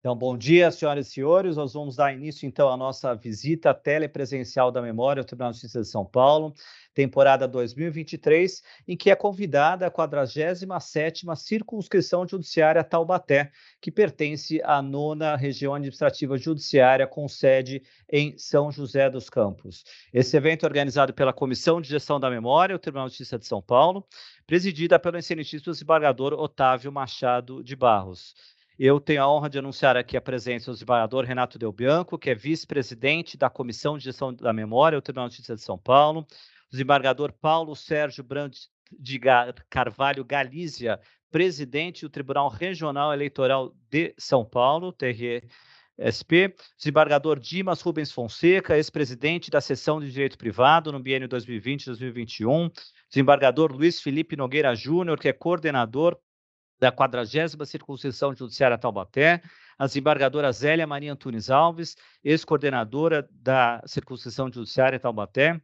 Então, bom dia, senhoras e senhores. Nós vamos dar início, então, à nossa visita telepresencial da memória ao Tribunal de Justiça de São Paulo, temporada 2023, em que é convidada a 47ª Circunscrição Judiciária Taubaté, que pertence à 9ª Região Administrativa Judiciária, com sede em São José dos Campos. Esse evento é organizado pela Comissão de Gestão da Memória, ao Tribunal de Justiça de São Paulo, presidida pelo excelentíssimo desembargador Otávio Machado de Barros. Eu tenho a honra de anunciar aqui a presença do desembargador Renato Del Bianco, que é vice-presidente da Comissão de Gestão da Memória, do Tribunal de Justiça de São Paulo, o desembargador Paulo Sérgio Brandt de Carvalho Galizia, presidente do Tribunal Regional Eleitoral de São Paulo, TRE-SP, desembargador Dimas Rubens Fonseca, ex-presidente da Seção de Direito Privado no biênio 2020-2021, desembargador Luiz Felipe Nogueira Júnior, que é coordenador da 40ª Circunscrição Judiciária Taubaté, a desembargadora Zélia Maria Antunes Alves, ex-coordenadora da Circunscrição Judiciária Taubaté,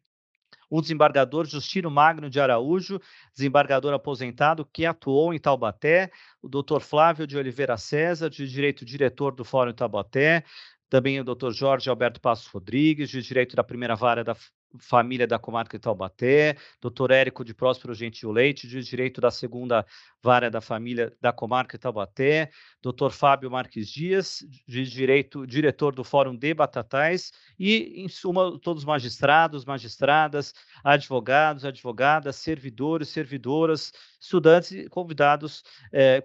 o desembargador Justino Magno de Araújo, desembargador aposentado que atuou em Taubaté, o doutor Flávio de Oliveira César, de Direito diretor do Fórum Taubaté, também o doutor Jorge Alberto Passos Rodrigues, de Direito da Primeira Vara da Família da Comarca de Taubaté, doutor Érico de Próspero Gentil Leite, de Direito da Segunda Vara da Família da Comarca de Taubaté, doutor Fábio Marques Dias, de Direito, diretor do Fórum de Batatais, e, em suma, todos os magistrados, magistradas, advogados, advogadas, servidores, servidoras, estudantes e convidados,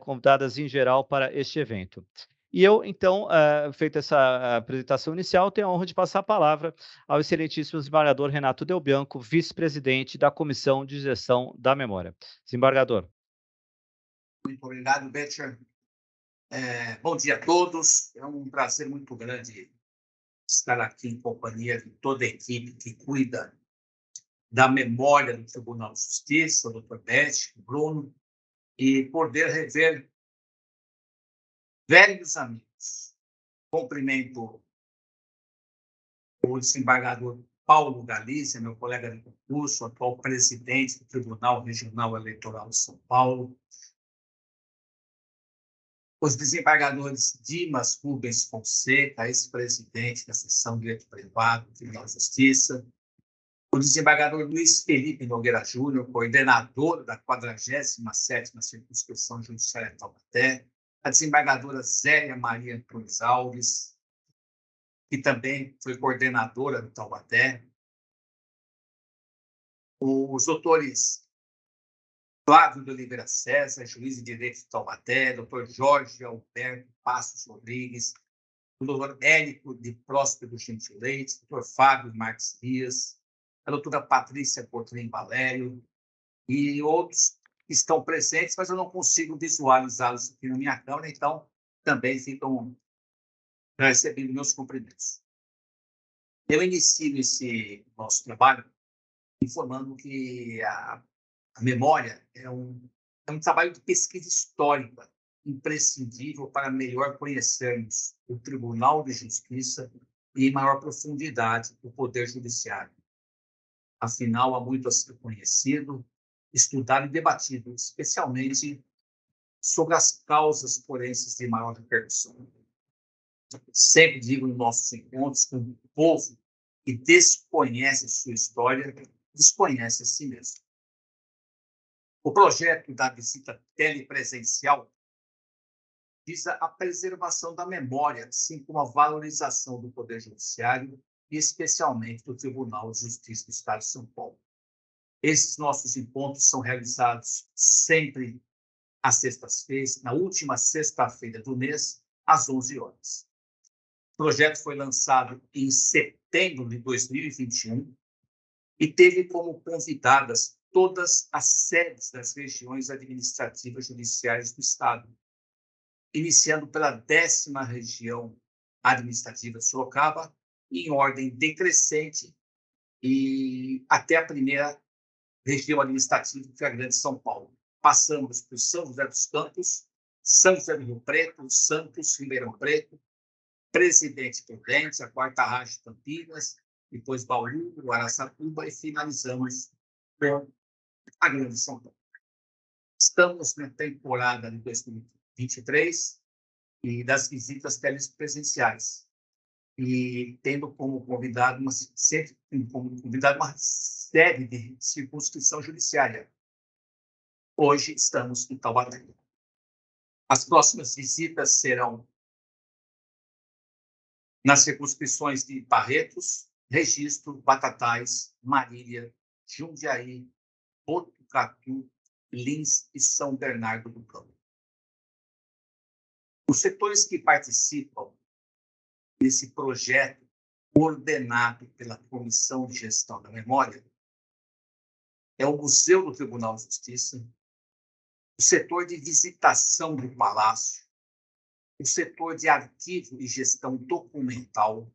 convidadas em geral para este evento. E eu, então, feita essa apresentação inicial, tenho a honra de passar a palavra ao excelentíssimo desembargador Renato Del Bianco, vice-presidente da Comissão de Gestão da Memória. Desembargador. Muito obrigado, Betcher. Bom dia a todos. É um prazer muito grande estar aqui em companhia de toda a equipe que cuida da memória do Tribunal de Justiça, o doutor Beth, o Bruno, e poder rever velhos amigos. Cumprimento o desembargador Paulo Galizia, meu colega de concurso, atual presidente do Tribunal Regional Eleitoral de São Paulo, os desembargadores Dimas Rubens Fonseca, ex-presidente da Seção de Direito Privado do Tribunal de Justiça, o desembargador Luiz Felipe Nogueira Júnior, coordenador da 47ª Circunscrição Judiciária de Taubaté, a desembargadora Zélia Maria Antunes Alves, que também foi coordenadora do Taubaté, os doutores Flávio de Oliveira César, juiz de direito de Taubaté, doutor Jorge Alberto Passos Rodrigues, o doutor Érico de Próspero Gentil Leite, doutor Fábio Marques Dias, a doutora Patrícia Cotrim Valério e outros que estão presentes, mas eu não consigo visualizá-los aqui na minha câmera, então também ficam recebendo meus cumprimentos. Eu inicio esse nosso trabalho informando que a memória é um trabalho de pesquisa histórica imprescindível para melhor conhecermos o Tribunal de Justiça e, em maior profundidade, o Poder Judiciário. Afinal, há muito a ser conhecido, estudado e debatido, especialmente sobre as causas forenses de maior repercussão. Sempre digo nos nossos encontros que o povo que desconhece sua história desconhece a si mesmo. O projeto da visita telepresencial visa a preservação da memória, assim como a valorização do Poder Judiciário e, especialmente, do Tribunal de Justiça do Estado de São Paulo. Esses nossos encontros são realizados sempre às sextas-feiras, na última sexta-feira do mês, às 11 horas. O projeto foi lançado em setembro de 2021 e teve como convidadas todas as sedes das regiões administrativas judiciais do Estado, iniciando pela 10ª Região Administrativa de Sorocaba, em ordem decrescente, e até a primeira região administrativa, que é a Grande São Paulo. Passamos por São José dos Campos, São José do Rio Preto, Santos, Ribeirão Preto, Presidente Prudente, a 4ª Rádio Campinas, depois Bauru, Araçatuba, e finalizamos com a Grande São Paulo. Estamos na temporada de 2023 e das visitas telepresenciais, e tendo como convidado uma série de circunscrição judiciária. Hoje estamos em Taubaté. As próximas visitas serão nas circunscrições de Barretos, Registro, Batatais, Marília, Jundiaí, Botucatu, Lins e São Bernardo do Campo. Os setores que participam desse projeto coordenado pela Comissão de Gestão da Memória é o Museu do Tribunal de Justiça, o setor de visitação do Palácio, o setor de arquivo e gestão documental,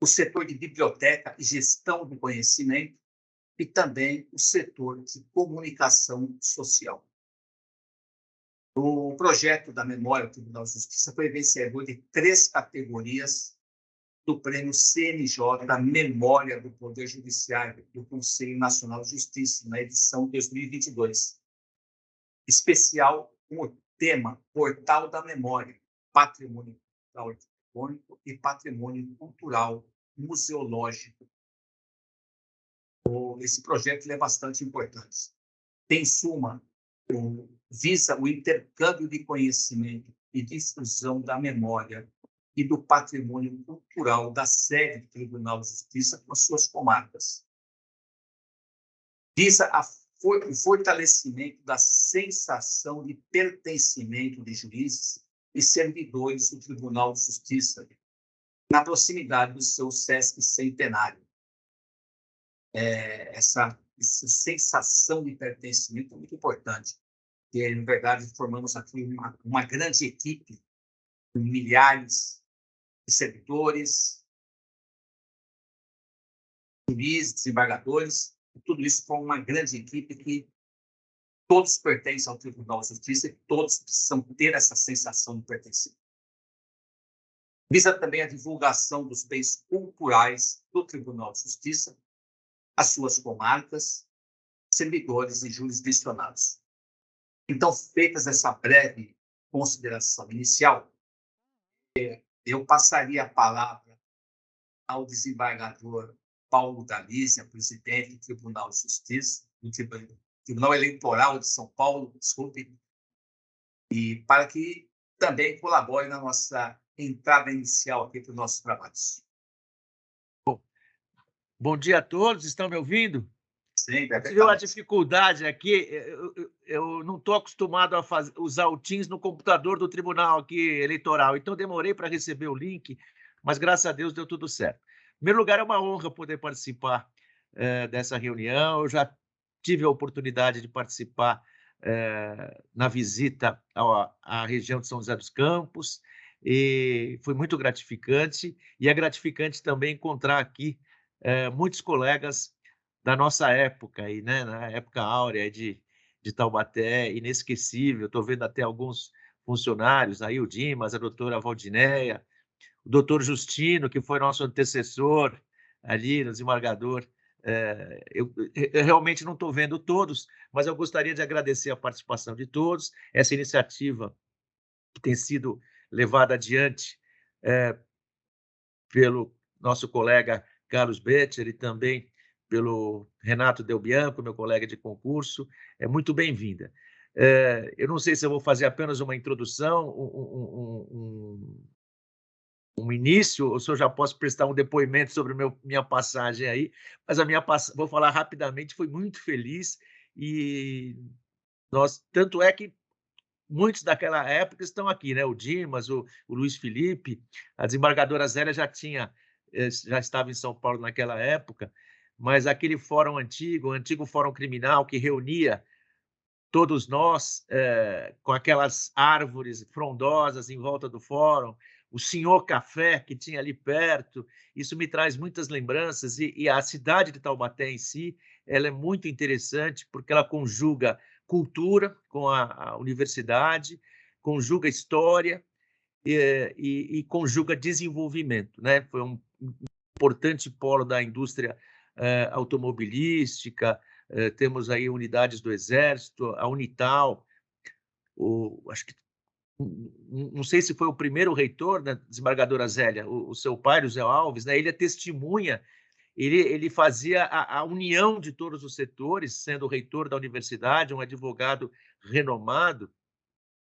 o setor de biblioteca e gestão do conhecimento e também o setor de comunicação social. O projeto da Memória do Tribunal de Justiça foi vencedor de 3 categorias do Prêmio CNJ da Memória do Poder Judiciário do Conselho Nacional de Justiça, na edição 2022. Especial com o tema Portal da Memória, Patrimônio Cultural Arquitetônico e Patrimônio Cultural Museológico. Esse projeto é bastante importante. Em suma, visa o intercâmbio de conhecimento e difusão da memória e do patrimônio cultural da sede do Tribunal de Justiça com as suas comarcas. Visa o fortalecimento da sensação de pertencimento de juízes e servidores do Tribunal de Justiça na proximidade do seu SESC centenário. Essa sensação de pertencimento é muito importante. E, na verdade, formamos aqui uma grande equipe com milhares de servidores, juízes, desembargadores, e tudo isso com uma grande equipe que todos pertencem ao Tribunal de Justiça e todos precisam ter essa sensação de pertencimento. Visa também a divulgação dos bens culturais do Tribunal de Justiça, as suas comarcas, servidores e jurisdicionados. Então, feitas essa breve consideração inicial, eu passaria a palavra ao desembargador Paulo Galícia, presidente do Tribunal de Justiça, do Tribunal Eleitoral de São Paulo, desculpe, e para que também colabore na nossa entrada inicial aqui para os nossos trabalhos. Bom dia a todos, estão me ouvindo? Sim, tive uma dificuldade aqui, eu não estou acostumado a usar o Teams no computador do Tribunal aqui eleitoral, então demorei para receber o link, mas graças a Deus deu tudo certo. Em primeiro lugar, é uma honra poder participar dessa reunião. Eu já tive a oportunidade de participar na visita à região de São José dos Campos, e foi muito gratificante, e é gratificante também encontrar aqui muitos colegas da nossa época, aí, né? Na época áurea de Taubaté, inesquecível. Estou vendo até alguns funcionários, aí o Dimas, a doutora Valdinéia, o doutor Justino, que foi nosso antecessor ali no desembargador. Eu realmente não estou vendo todos, mas eu gostaria de agradecer a participação de todos, essa iniciativa que tem sido levada adiante pelo nosso colega Carlos Betcher e também pelo Renato Del Bianco, meu colega de concurso, é muito bem-vinda. Eu não sei se eu vou fazer apenas uma introdução, um início, ou se eu já posso prestar um depoimento sobre minha passagem aí, mas vou falar rapidamente, foi muito feliz, e tanto é que muitos daquela época estão aqui, né? O Dimas, o Luiz Felipe, a desembargadora Zélia já estava em São Paulo naquela época, mas aquele fórum antigo, o antigo fórum criminal que reunia todos nós com aquelas árvores frondosas em volta do fórum, o Senhor Café que tinha ali perto, isso me traz muitas lembranças, e a cidade de Taubaté em si, ela é muito interessante porque ela conjuga cultura com a universidade, conjuga história e conjuga desenvolvimento, né? Foi um importante polo da indústria automobilística, temos aí unidades do Exército, a Unital, acho que não sei se foi o primeiro reitor, né, desembargadora Zélia, o seu pai, o Zé Alves, né, ele é testemunha, ele fazia a união de todos os setores, sendo o reitor da universidade, um advogado renomado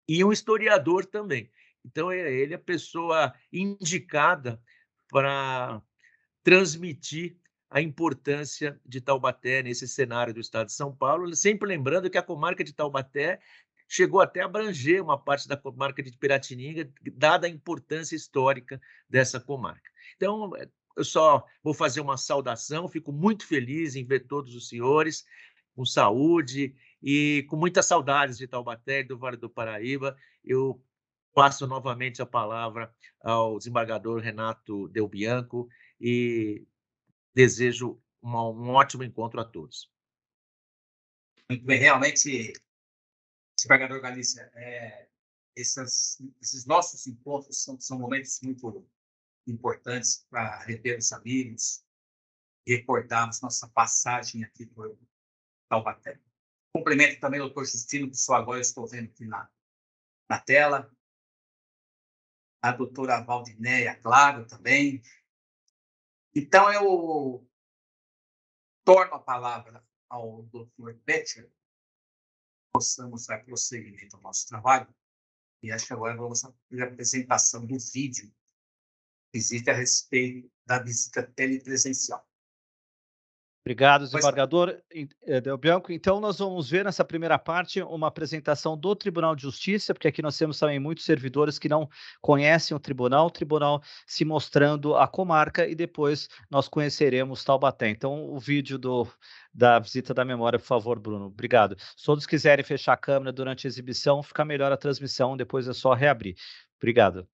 e um historiador também. Então, ele é a pessoa indicada para transmitir a importância de Taubaté nesse cenário do estado de São Paulo, sempre lembrando que a comarca de Taubaté chegou até a abranger uma parte da comarca de Piratininga, dada a importância histórica dessa comarca. Então, eu só vou fazer uma saudação, fico muito feliz em ver todos os senhores com saúde e com muitas saudades de Taubaté e do Vale do Paraíba. Eu passo novamente a palavra ao desembargador Renato Del Bianco e desejo um ótimo encontro a todos. Muito bem, realmente, desembargador Galícia, esses nossos encontros são momentos muito importantes para rever os amigos e recordarmos nossa passagem aqui por Taubaté. Cumprimento também o doutor Justino, que só agora estou vendo aqui na tela. A doutora Valdinéia, claro, também. Então, eu torno a palavra ao doutor Betcher, possamos dar prosseguimento ao nosso trabalho. E acho que agora vamos fazer a apresentação do vídeo que existe a respeito da visita telepresencial. Obrigado, desembargador Del Bianco. Então, nós vamos ver nessa primeira parte uma apresentação do Tribunal de Justiça, porque aqui nós temos também muitos servidores que não conhecem o tribunal se mostrando a comarca, e depois nós conheceremos Taubaté. Então, o vídeo da visita da memória, por favor, Bruno. Obrigado. Se todos quiserem fechar a câmera durante a exibição, fica melhor a transmissão, depois é só reabrir. Obrigado.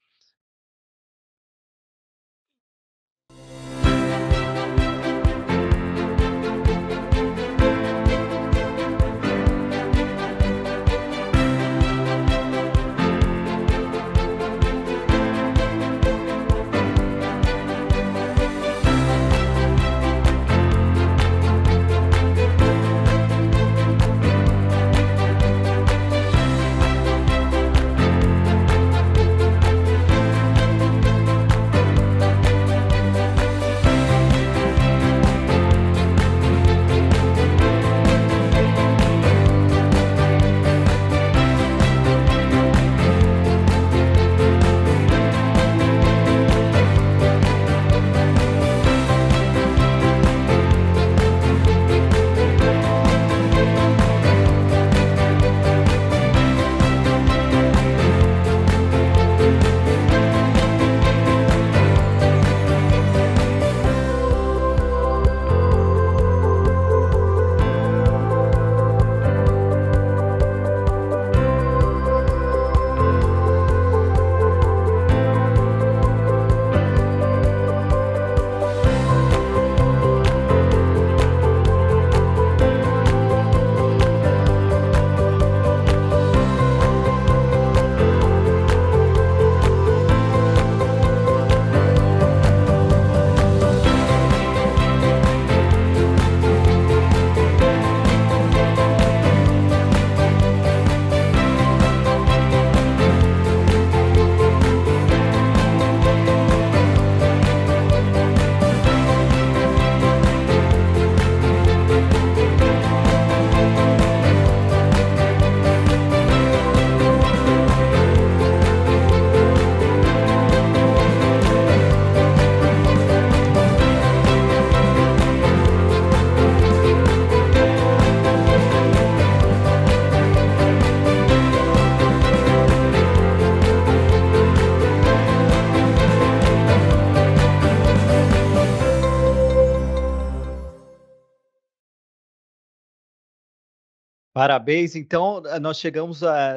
Parabéns. Então, nós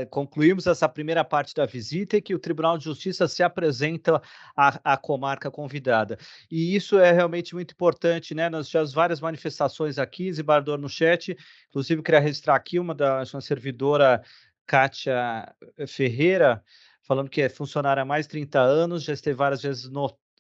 concluímos essa primeira parte da visita e que o Tribunal de Justiça se apresenta à comarca convidada. E isso é realmente muito importante, né? Nós tivemos várias manifestações aqui, desembargador, no chat. Inclusive, queria registrar aqui uma servidora, Kátia Ferreira, falando que é funcionária há mais de 30 anos, já esteve várias vezes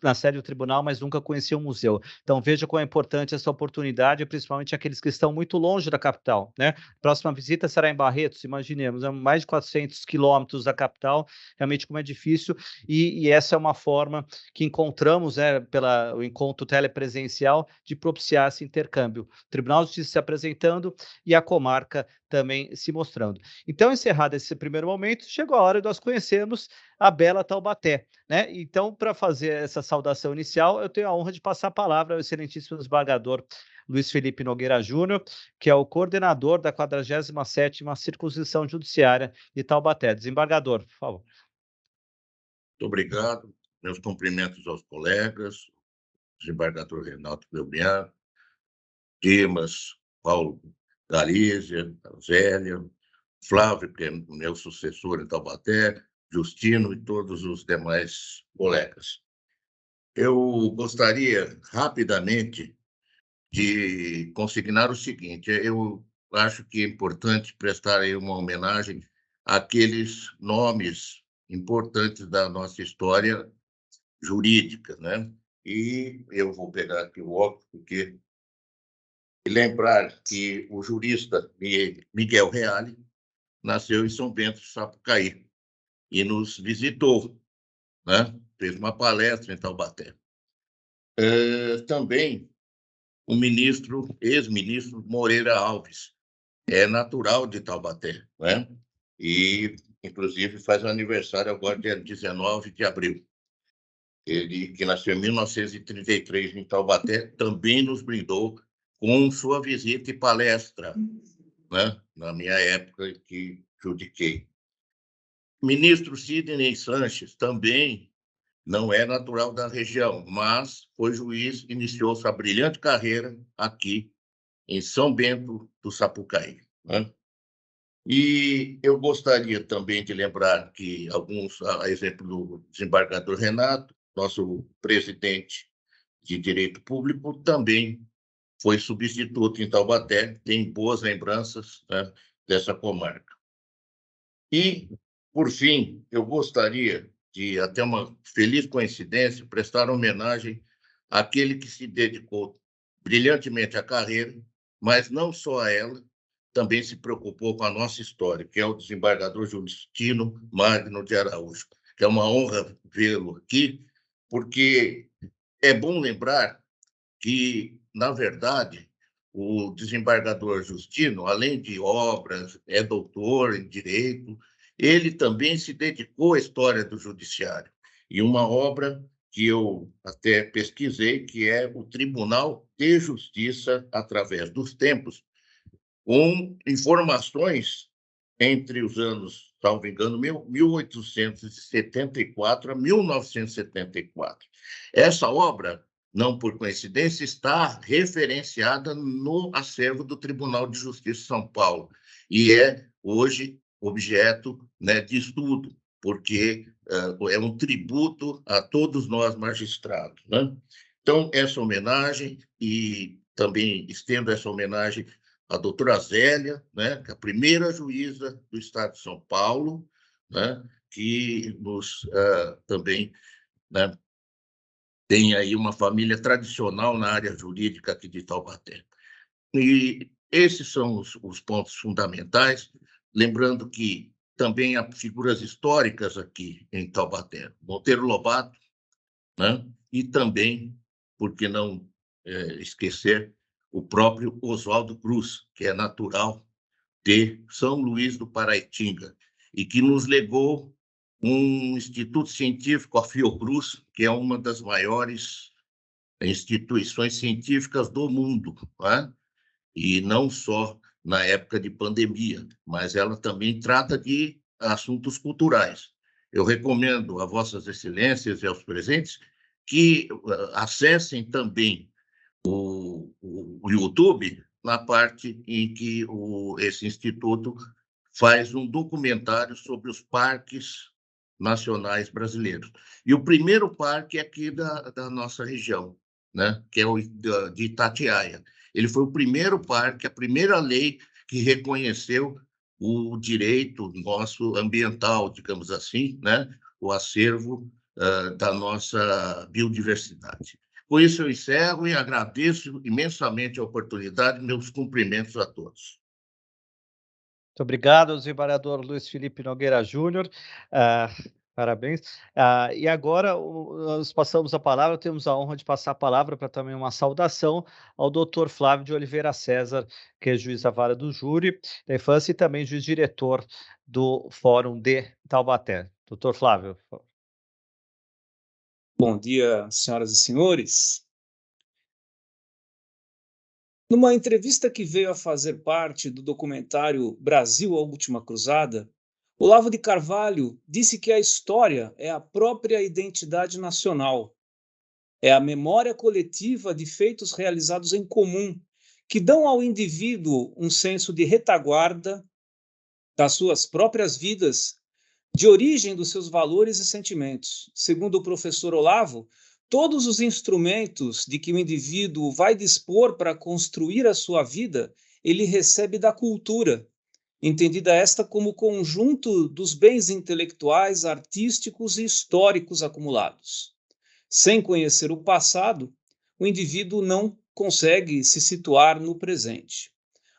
na sede do tribunal, mas nunca conheciam o museu. Então veja como é importante essa oportunidade, principalmente aqueles que estão muito longe da capital, né? Próxima visita será em Barretos, imaginemos, é mais de 400 quilômetros da capital, realmente como é difícil, e essa é uma forma que encontramos, né, pelo encontro telepresencial, de propiciar esse intercâmbio. O Tribunal de Justiça se apresentando e a comarca também se mostrando. Então, encerrado esse primeiro momento, chegou a hora de nós conhecermos a bela Taubaté, né? Então, para fazer essa saudação inicial, eu tenho a honra de passar a palavra ao excelentíssimo desembargador Luiz Felipe Nogueira Júnior, que é o coordenador da 47ª Circunscrição Judiciária de Taubaté. Desembargador, por favor. Muito obrigado. Meus cumprimentos aos colegas, desembargador Renato Belbian, Dimas, Paulo Galizia, Zélia, Flávio, que é meu sucessor em Taubaté, Justino e todos os demais colegas. Eu gostaria rapidamente de consignar o seguinte: eu acho que é importante prestar aí uma homenagem àqueles nomes importantes da nossa história jurídica, né? E eu vou pegar aqui o óculos, porque lembrar que o jurista Miguel Reale nasceu em São Bento do Sapucaí e nos visitou, né? Fez uma palestra em Taubaté. Também o ex-ministro Moreira Alves, é natural de Taubaté, né? E, inclusive, faz aniversário agora, dia 19 de abril. Ele, que nasceu em 1933 em Taubaté, também nos brindou com sua visita e palestra, né? Na minha época que judiquei. O ministro Sidney Sanches também não é natural da região, mas foi juiz, iniciou sua brilhante carreira aqui em São Bento do Sapucaí, né? E eu gostaria também de lembrar que alguns, a exemplo do desembargador Renato, nosso presidente de Direito Público, também foi substituto em Taubaté, tem boas lembranças, né, dessa comarca. E, por fim, eu gostaria de, até uma feliz coincidência, prestar homenagem àquele que se dedicou brilhantemente à carreira, mas não só a ela, também se preocupou com a nossa história, que é o desembargador Justino Magno de Araújo, que é uma honra vê-lo aqui, porque é bom lembrar que, na verdade, o desembargador Justino, além de obras, é doutor em direito, ele também se dedicou à história do judiciário. E uma obra que eu até pesquisei, que é o Tribunal de Justiça através dos tempos, com informações entre os anos, salvo engano, 1874 a 1974. Essa obra, não por coincidência, está referenciada no acervo do Tribunal de Justiça de São Paulo e é hoje objeto, né, de estudo, porque é um tributo a todos nós magistrados, né? Então, essa homenagem, e também estendo essa homenagem à doutora Zélia, né, que é a primeira juíza do Estado de São Paulo, né, que nos também, né, tem aí uma família tradicional na área jurídica aqui de Taubaté. E esses são os pontos fundamentais, lembrando que também há figuras históricas aqui em Taubaté. Monteiro Lobato, né, e também, por que não esquecer, o próprio Oswaldo Cruz, que é natural de São Luís do Paraitinga, e que nos legou um instituto científico, a Fiocruz, que é uma das maiores instituições científicas do mundo, né? E não só na época de pandemia, mas ela também trata de assuntos culturais. Eu recomendo a Vossas Excelências e aos presentes que acessem também o YouTube, na parte em que esse instituto faz um documentário sobre os parques nacionais brasileiros. E o primeiro parque é aqui da nossa região, né, que é o de Itatiaia. Ele foi o primeiro parque, a primeira lei que reconheceu o direito nosso ambiental, digamos assim, né, o acervo da nossa biodiversidade. Com isso, eu encerro e agradeço imensamente a oportunidade, meus cumprimentos a todos. Muito obrigado, desembargador Luiz Felipe Nogueira Júnior. Parabéns. E agora nós passamos a palavra, temos a honra de passar a palavra para também uma saudação ao doutor Flávio de Oliveira César, que é juiz da vara do júri da infância e também juiz-diretor do Fórum de Taubaté. Doutor Flávio. Bom dia, senhoras e senhores. Numa entrevista que veio a fazer parte do documentário Brasil, a Última Cruzada, Olavo de Carvalho disse que a história é a própria identidade nacional. É a memória coletiva de feitos realizados em comum, que dão ao indivíduo um senso de retaguarda das suas próprias vidas, de origem dos seus valores e sentimentos. Segundo o professor Olavo, todos os instrumentos de que o indivíduo vai dispor para construir a sua vida, ele recebe da cultura, entendida esta como o conjunto dos bens intelectuais, artísticos e históricos acumulados. Sem conhecer o passado, o indivíduo não consegue se situar no presente.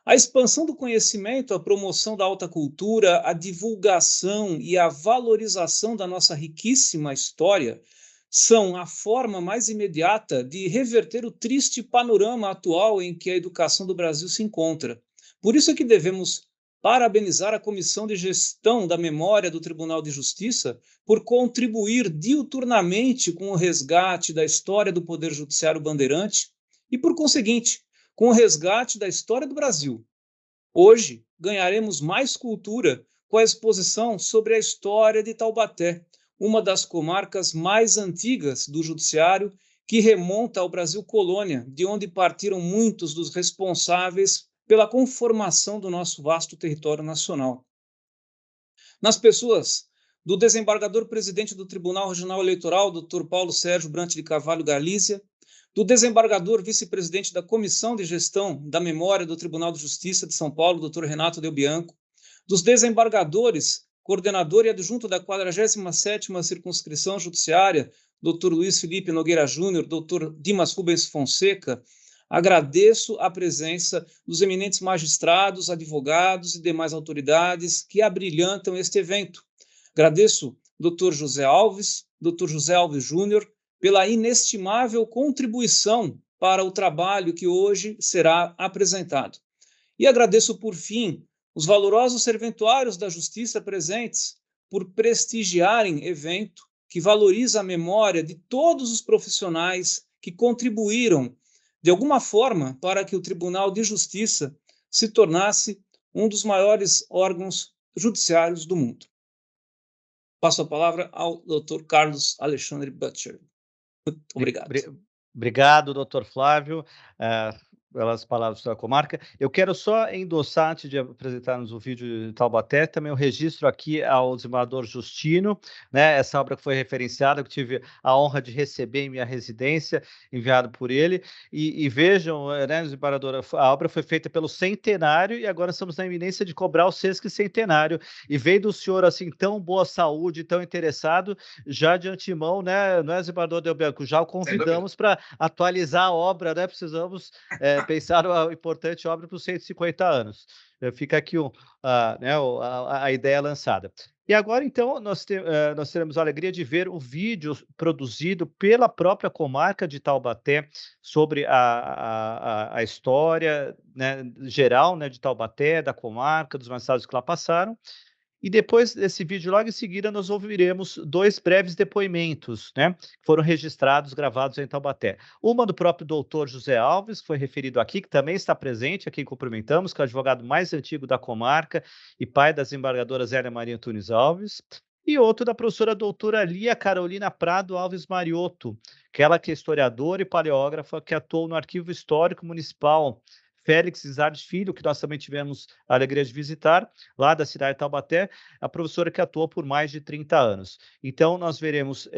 A expansão do conhecimento, a promoção da alta cultura, a divulgação e a valorização da nossa riquíssima história são a forma mais imediata de reverter o triste panorama atual em que a educação do Brasil se encontra. Por isso é que devemos parabenizar a Comissão de Gestão da Memória do Tribunal de Justiça por contribuir diuturnamente com o resgate da história do Poder Judiciário bandeirante e, por conseguinte, com o resgate da história do Brasil. Hoje, ganharemos mais cultura com a exposição sobre a história de Taubaté, uma das comarcas mais antigas do Judiciário, que remonta ao Brasil colônia, de onde partiram muitos dos responsáveis pela conformação do nosso vasto território nacional. Nas pessoas do desembargador-presidente do Tribunal Regional Eleitoral, Dr. Paulo Sérgio Brant de Carvalho Galizia, do desembargador vice-presidente da Comissão de Gestão da Memória do Tribunal de Justiça de São Paulo, Dr. Renato Del Bianco, dos desembargadores, coordenador e adjunto da 47ª Circunscrição Judiciária, Dr. Luiz Felipe Nogueira Júnior, Dr. Dimas Rubens Fonseca, agradeço a presença dos eminentes magistrados, advogados e demais autoridades que abrilhantam este evento. Agradeço Dr. José Alves, Dr. José Alves Júnior, pela inestimável contribuição para o trabalho que hoje será apresentado. E agradeço, por fim, os valorosos serventuários da Justiça presentes por prestigiarem evento que valoriza a memória de todos os profissionais que contribuíram, de alguma forma, para que o Tribunal de Justiça se tornasse um dos maiores órgãos judiciários do mundo. Passo a palavra ao Dr. Carlos Alexandre Butcher. Muito obrigado. Obrigado, doutor Flávio, pelas palavras da comarca. Eu quero só endossar, antes de apresentarmos o vídeo de Taubaté, também o registro aqui ao desembargador Justino, né, essa obra que foi referenciada, que tive a honra de receber em minha residência, enviado por ele, e vejam, né, desembargador, a obra foi feita pelo centenário e agora estamos na iminência de cobrar o sesquicentenário, e veio do senhor, assim, tão boa saúde, tão interessado, já de antemão, né, não é, desembargador Del Bianco, já o convidamos para atualizar a obra, né, precisamos pensar a importante obra para os 150 anos. Fica aqui né, a ideia lançada. E agora, então, nós teremos a alegria de ver o vídeo produzido pela própria comarca de Taubaté sobre a história, né, geral, né, de Taubaté, da comarca, dos magistrados que lá passaram. E depois desse vídeo, logo em seguida, nós ouviremos 2 breves depoimentos, né, que foram registrados, gravados em Taubaté. Uma do próprio doutor José Alves, que foi referido aqui, que também está presente, a quem cumprimentamos, que é o advogado mais antigo da comarca e pai da desembargadora Zélia Maria Antunes Alves, e outro da professora doutora Lia Carolina Prado Alves Mariotto, que ela que é historiadora e paleógrafa, que atuou no Arquivo Histórico Municipal Félix Izard Filho, que nós também tivemos a alegria de visitar, lá da cidade de Taubaté, a professora que atua por mais de 30 anos. Então, nós veremos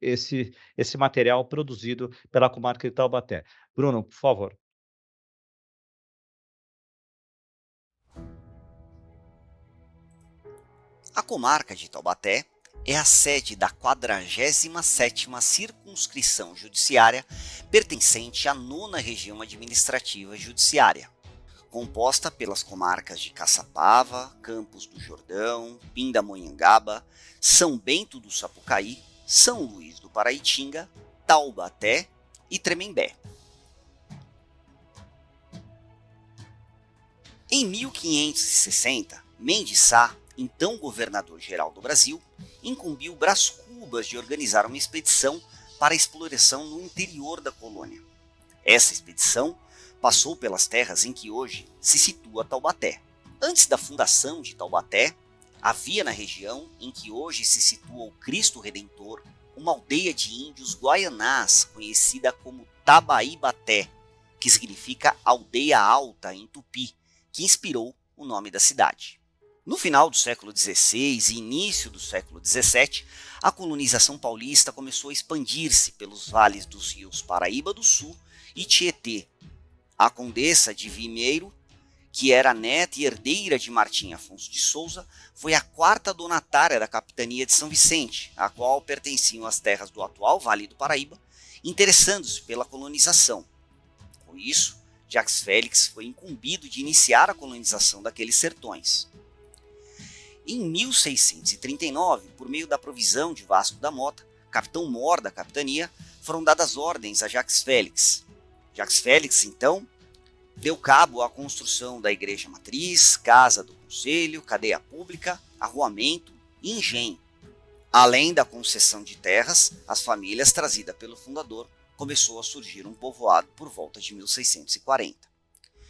esse material produzido pela comarca de Taubaté. Bruno, por favor. A comarca de Taubaté é a sede da 47ª Circunscrição Judiciária, pertencente à 9ª Região Administrativa Judiciária, composta pelas comarcas de Caçapava, Campos do Jordão, Pindamonhangaba, São Bento do Sapucaí, São Luís do Paraitinga, Taubaté e Tremembé. Em 1560, Mendes Sá, então governador-geral do Brasil, incumbiu Brás Cubas de organizar uma expedição para a exploração no interior da colônia. Essa expedição passou pelas terras em que hoje se situa Taubaté. Antes da fundação de Taubaté, havia na região em que hoje se situa o Cristo Redentor uma aldeia de índios guaianás conhecida como Tabaibaté, que significa aldeia alta em tupi, que inspirou o nome da cidade. No final do século XVI e início do século XVII, a colonização paulista começou a expandir-se pelos vales dos rios Paraíba do Sul e Tietê. A condessa de Vimeiro, que era neta e herdeira de Martim Afonso de Souza, foi a 4ª donatária da capitania de São Vicente, a qual pertenciam as terras do atual Vale do Paraíba, interessando-se pela colonização. Com isso, Jacques Félix foi incumbido de iniciar a colonização daqueles sertões. Em 1639, por meio da provisão de Vasco da Mota, capitão-mor da capitania, foram dadas ordens a Jacques Félix. Jacques Félix, então, deu cabo à construção da igreja matriz, casa do conselho, cadeia pública, arruamento e engenho. Além da concessão de terras, as famílias trazidas pelo fundador começou a surgir um povoado por volta de 1640.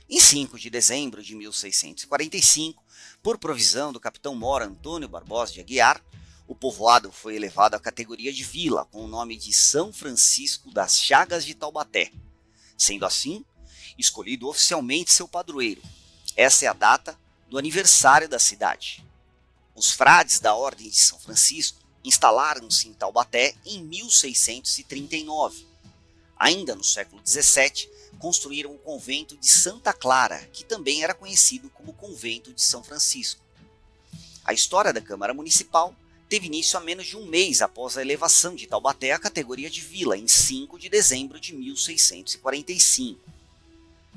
Em 5 de dezembro de 1645, por provisão do capitão-mor Antônio Barbosa de Aguiar, o povoado foi elevado à categoria de vila com o nome de São Francisco das Chagas de Taubaté, sendo assim escolhido oficialmente seu padroeiro. Essa é a data do aniversário da cidade. Os frades da Ordem de São Francisco instalaram-se em Taubaté em 1639. Ainda no século XVII, construíram o convento de Santa Clara, que também era conhecido como Convento de São Francisco. A história da Câmara Municipal teve início há menos de um mês após a elevação de Taubaté à categoria de vila, em 5 de dezembro de 1645.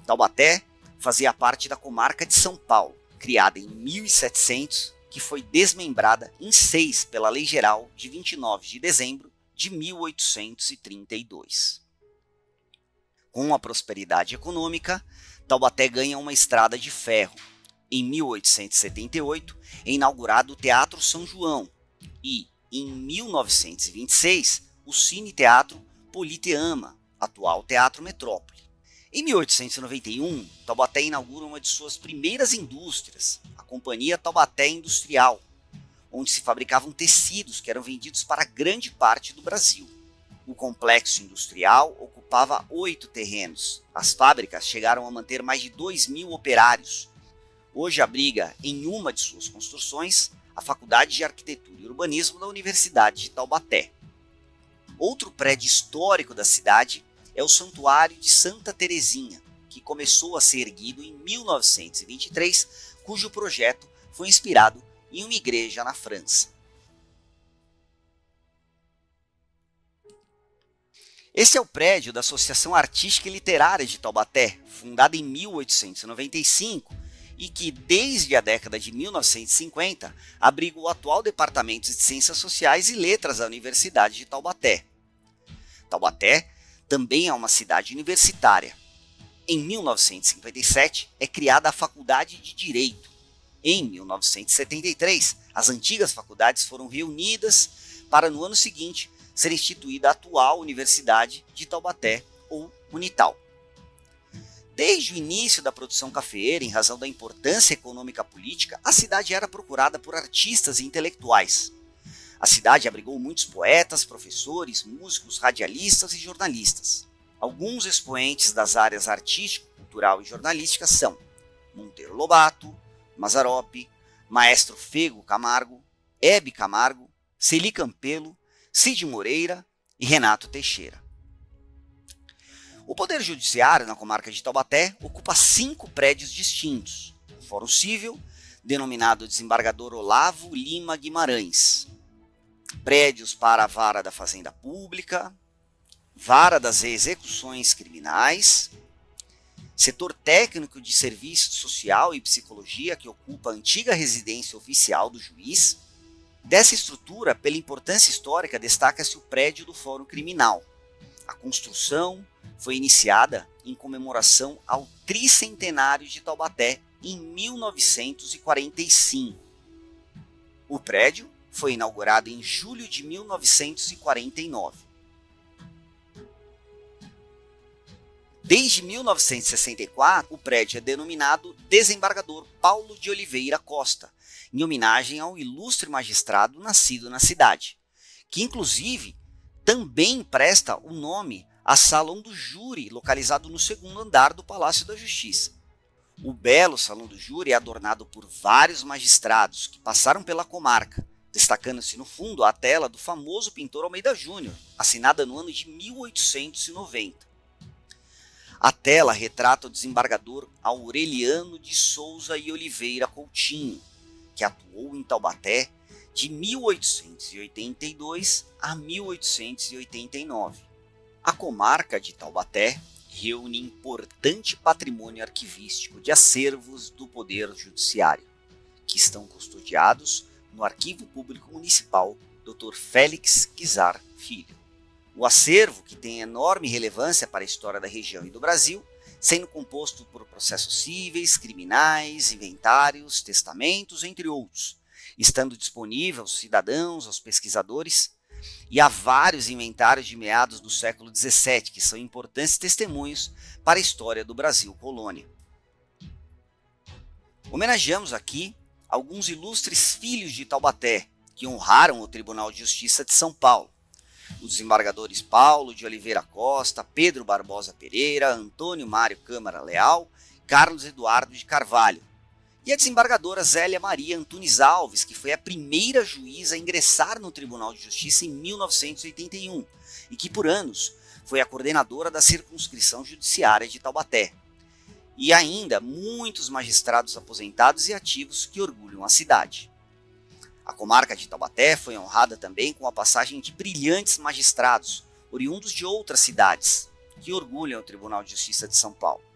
Taubaté fazia parte da comarca de São Paulo, criada em 1700, que foi desmembrada em 6 pela Lei Geral de 29 de dezembro de 1832. Com a prosperidade econômica, Taubaté ganha uma estrada de ferro. Em 1878, é inaugurado o Teatro São João e, em 1926, o Cine Teatro Politeama, atual Teatro Metrópole. Em 1891, Taubaté inaugura uma de suas primeiras indústrias, a Companhia Taubaté Industrial, onde se fabricavam tecidos que eram vendidos para grande parte do Brasil. O complexo industrial ocupava 8 terrenos. As fábricas chegaram a manter mais de 2.000 operários. Hoje abriga, em uma de suas construções, a Faculdade de Arquitetura e Urbanismo da Universidade de Taubaté. Outro prédio histórico da cidade é o Santuário de Santa Terezinha, que começou a ser erguido em 1923, cujo projeto foi inspirado em uma igreja na França. Esse é o prédio da Associação Artística e Literária de Taubaté, fundada em 1895 e que, desde a década de 1950, abriga o atual Departamento de Ciências Sociais e Letras da Universidade de Taubaté. Taubaté também é uma cidade universitária. Em 1957, é criada a Faculdade de Direito. Em 1973, as antigas faculdades foram reunidas para, no ano seguinte, ser instituída a atual Universidade de Taubaté, ou Unital. Desde o início da produção cafeeira, em razão da importância econômica política, a cidade era procurada por artistas e intelectuais. A cidade abrigou muitos poetas, professores, músicos, radialistas e jornalistas. Alguns expoentes das áreas artística, cultural e jornalística são Monteiro Lobato, Mazzaropi, Maestro Fego Camargo, Hebe Camargo, Celi Campelo, Cid Moreira e Renato Teixeira. O Poder Judiciário na comarca de Taubaté ocupa 5 prédios distintos. O Fórum Cível, denominado Desembargador Olavo Lima Guimarães. prédios para a Vara da Fazenda Pública, Vara das Execuções Criminais, setor técnico de serviço social e psicologia, que ocupa a antiga residência oficial do juiz. Dessa estrutura, pela importância histórica, destaca-se o prédio do Fórum Criminal. A construção foi iniciada em comemoração ao tricentenário de Taubaté, em 1945. O prédio foi inaugurado em julho de 1949. Desde 1964, o prédio é denominado Desembargador Paulo de Oliveira Costa, em homenagem ao ilustre magistrado nascido na cidade, que inclusive também presta o nome a Salão do Júri, localizado no segundo andar do Palácio da Justiça. O belo Salão do Júri é adornado por vários magistrados que passaram pela comarca, destacando-se no fundo a tela do famoso pintor Almeida Júnior, assinada no ano de 1890. A tela retrata o desembargador Aureliano de Souza e Oliveira Coutinho, que atuou em Taubaté de 1882 a 1889. A comarca de Taubaté reúne importante patrimônio arquivístico de acervos do Poder Judiciário, que estão custodiados no Arquivo Público Municipal Dr. Félix Guizar Filho. O acervo, que tem enorme relevância para a história da região e do Brasil, sendo composto por processos cíveis, criminais, inventários, testamentos, entre outros, estando disponível aos cidadãos, aos pesquisadores, e há vários inventários de meados do século XVII, que são importantes testemunhos para a história do Brasil colônia. Homenageamos aqui alguns ilustres filhos de Taubaté, que honraram o Tribunal de Justiça de São Paulo. Os desembargadores Paulo de Oliveira Costa, Pedro Barbosa Pereira, Antônio Mário Câmara Leal, Carlos Eduardo de Carvalho. E a desembargadora Zélia Maria Antunes Alves, que foi a primeira juíza a ingressar no Tribunal de Justiça em 1981 e que por anos foi a coordenadora da circunscrição judiciária de Taubaté. E ainda muitos magistrados aposentados e ativos que orgulham a cidade. A comarca de Taubaté foi honrada também com a passagem de brilhantes magistrados, oriundos de outras cidades, que orgulham o Tribunal de Justiça de São Paulo.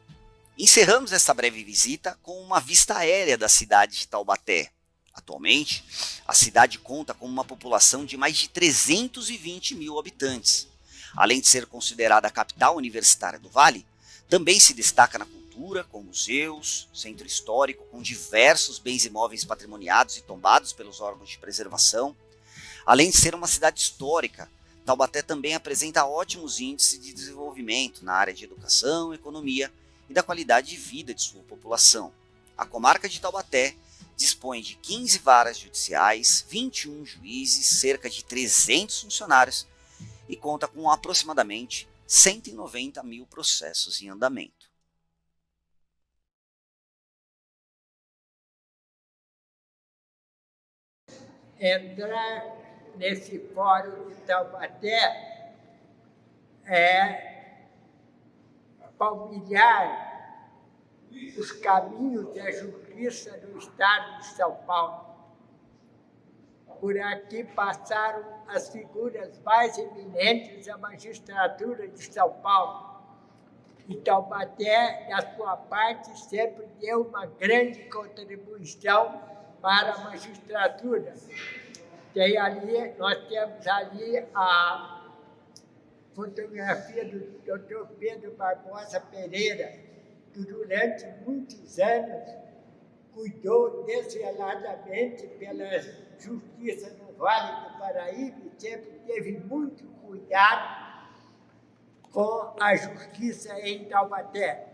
Encerramos esta breve visita com uma vista aérea da cidade de Taubaté. Atualmente, a cidade conta com uma população de mais de 320 mil habitantes. Além de ser considerada a capital universitária do Vale, também se destaca na cultura, com museus, centro histórico, com diversos bens imóveis patrimoniados e tombados pelos órgãos de preservação. Além de ser uma cidade histórica, Taubaté também apresenta ótimos índices de desenvolvimento na área de educação, economia e da qualidade de vida de sua população. A comarca de Taubaté dispõe de 15 varas judiciais, 21 juízes, cerca de 300 funcionários e conta com aproximadamente 190 mil processos em andamento. Entrar nesse fórum de Taubaté é palmilhar os caminhos da justiça no estado de São Paulo. Por aqui passaram as figuras mais eminentes da magistratura de São Paulo. E Taubaté, da sua parte, sempre deu uma grande contribuição para a magistratura. Nós temos ali a fotografia do Dr. Pedro Barbosa Pereira, que durante muitos anos cuidou desveladamente pela justiça no Vale do Paraíba e sempre teve muito cuidado com a justiça em Taubaté.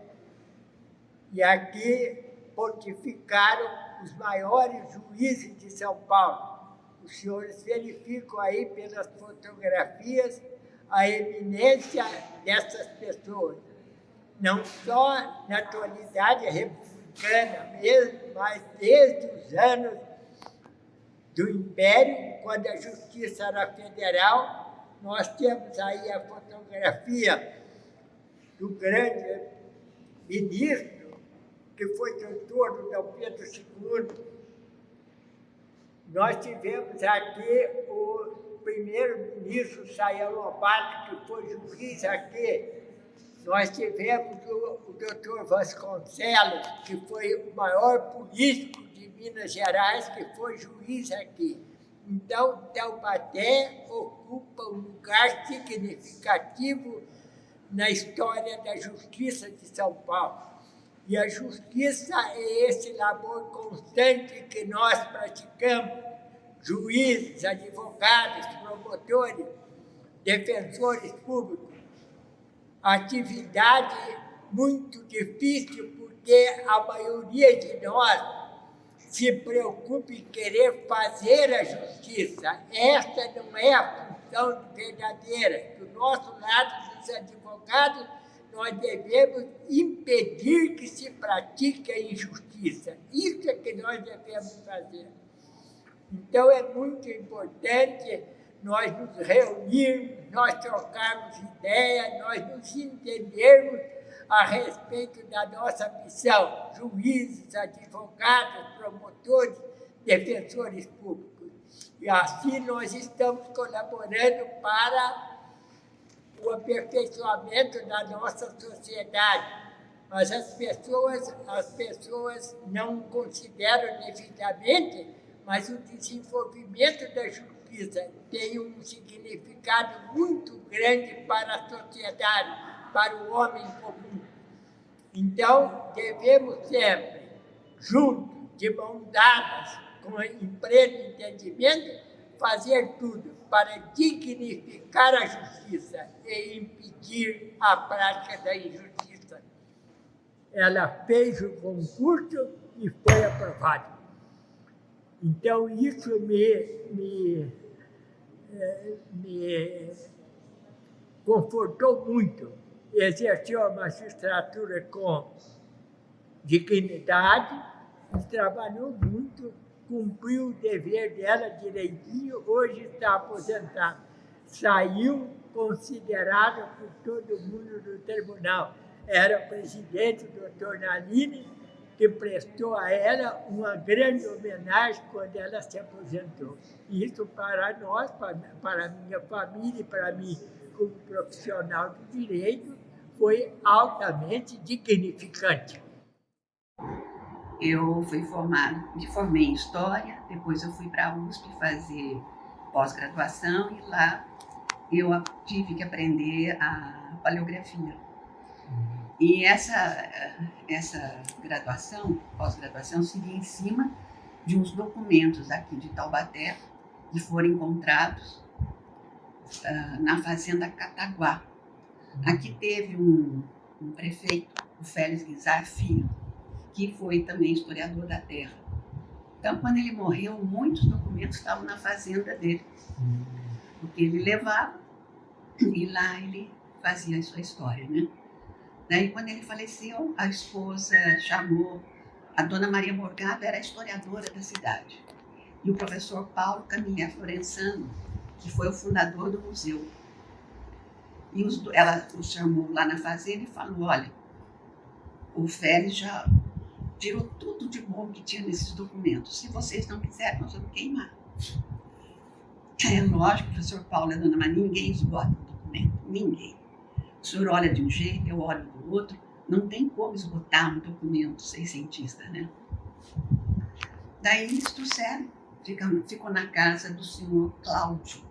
E aqui pontificaram os maiores juízes de São Paulo. Os senhores verificam aí pelas fotografias a eminência dessas pessoas, não só na atualidade republicana mesmo, mas desde os anos do Império, quando a justiça era federal. Nós temos aí a fotografia do grande ministro, que foi doutor do Dom Pedro II. Nós tivemos aqui o primeiro-ministro Sayão Lobato, que foi juiz aqui. Nós tivemos o doutor Vasconcelos, que foi o maior político de Minas Gerais, que foi juiz aqui. Então, Taubaté ocupa um lugar significativo na história da justiça de São Paulo. E a justiça é esse labor constante que nós praticamos, juízes, advogados, promotores, defensores públicos. Atividade muito difícil, porque a maioria de nós se preocupa em querer fazer a justiça. Esta não é a função verdadeira. Do nosso lado, dos advogados, nós devemos impedir que se pratique a injustiça. Isso é que nós devemos fazer. Então, é muito importante nós nos reunirmos, nós trocarmos ideias, nós nos entendermos a respeito da nossa missão, juízes, advogados, promotores, defensores públicos. E assim nós estamos colaborando para o aperfeiçoamento da nossa sociedade. Mas as pessoas não consideram devidamente, mas o desenvolvimento da justiça tem um significado muito grande para a sociedade, para o homem comum. Então, devemos sempre, juntos, de mãos dadas, com emprego e entendimento, fazer tudo para dignificar a justiça e impedir a prática da injustiça. Ela fez o concurso e foi aprovada. Então, isso me confortou muito. Exerceu a magistratura com dignidade e trabalhou muito, cumpriu o dever dela direitinho, hoje está aposentado. Saiu considerado por todo mundo do tribunal. Era o presidente, o doutor Nalini, que prestou a ela uma grande homenagem quando ela se aposentou. Isso para nós, para a minha família e para mim, como profissional do direito, foi altamente dignificante. Eu me formei em História, depois eu fui para a USP fazer pós-graduação e lá eu tive que aprender a paleografia. E essa pós-graduação, seguia em cima de uns documentos aqui de Taubaté que foram encontrados na fazenda Cataguá. Aqui teve um prefeito, o Félix Guizar Filho, que foi também historiador da terra. Então, quando ele morreu, muitos documentos estavam na fazenda dele, porque ele levava e lá ele fazia a sua história, né? Daí, quando ele faleceu, a esposa chamou, a dona Maria Morgado era historiadora da cidade, e o professor Paulo Camilher Florenzano, que foi o fundador do museu. E ela o chamou lá na fazenda e falou, olha, o Félix já tirou tudo de bom que tinha nesses documentos. Se vocês não quiserem, nós vamos queimar. É lógico, professor Paulo e a dona Maria, ninguém esgota o documento, ninguém. O senhor olha de um jeito, eu olho do outro, não tem como esgotar um documento seiscentista, né? Daí eles trouxeram, ficou na casa do senhor Cláudio.